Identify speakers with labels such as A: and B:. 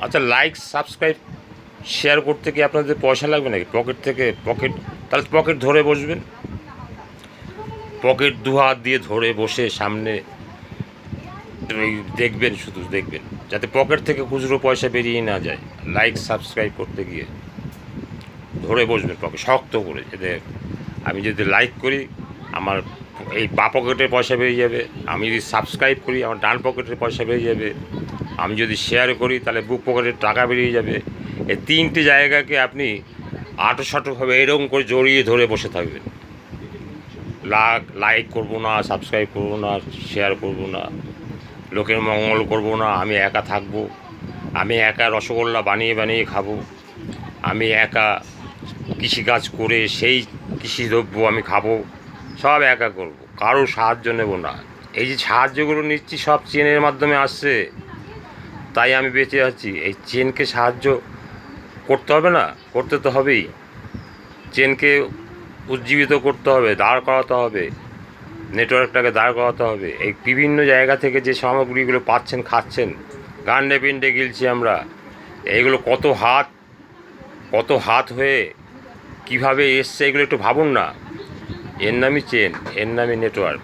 A: আচ্ছা, like subscribe share করতে কি আপনাদের পয়সা লাগবে নাকি? পকেট থেকে তাহলে পকেট ধরে বসবেন, পকেট দু হাত দিয়ে ধরে বসে সামনে দেখবেন, শুধু দেখবেন যাতে পকেট থেকে খুচরো পয়সা বেরিয়ে না যায়। লাইক সাবস্ক্রাইব করতে গিয়ে ধরে বসবেন পকেট শক্ত করে, যাতে আমি যদি লাইক করি আমার এই বাঁ পকেটের পয়সা বেরিয়ে যাবে, আমি যদি সাবস্ক্রাইব করি আমার ডান পকেটের পয়সা বেরিয়ে যাবে, আমি যদি শেয়ার করি তাহলে বুক পকেটের টাকা বেরিয়ে যাবে। এই তিনটি জায়গাকে আপনি আঁটোসাঁটোভাবে এরকম করে জড়িয়ে ধরে বসে থাকবেন। লাইক করব না, সাবস্ক্রাইব করব না, শেয়ার করব না, লোকের মঙ্গল করব না, আমি একা থাকব, আমি একা রসগোল্লা বানিয়ে বানিয়ে খাবো, আমি একা কৃষিকাজ করে সেই কৃষিদ্রব্য আমি খাবো, সব একা করব, কারোর সাহায্য নেব না। এই যে সাহায্যগুলো নিচ্ছি সব চেনের মাধ্যমে আসছে, তাই আমি বেঁচে আছি। এই চেনকে সাহায্য করতে হবে না? করতে তো হবেই। চেনকে উজ্জীবিত করতে হবে, দাঁড় করাতে হবে, নেটওয়ার্কটাকে দাঁড় করাতে হবে। এই বিভিন্ন জায়গা থেকে যে সামগ্রীগুলো পাচ্ছেন, খাচ্ছেন, গান্ডে পিণ্ডে গিলছি আমরা, এইগুলো কত হাত হয়ে কিভাবে এসছে এগুলো একটু ভাবুন না। এর নামই চেন, এর নামই নেটওয়ার্ক।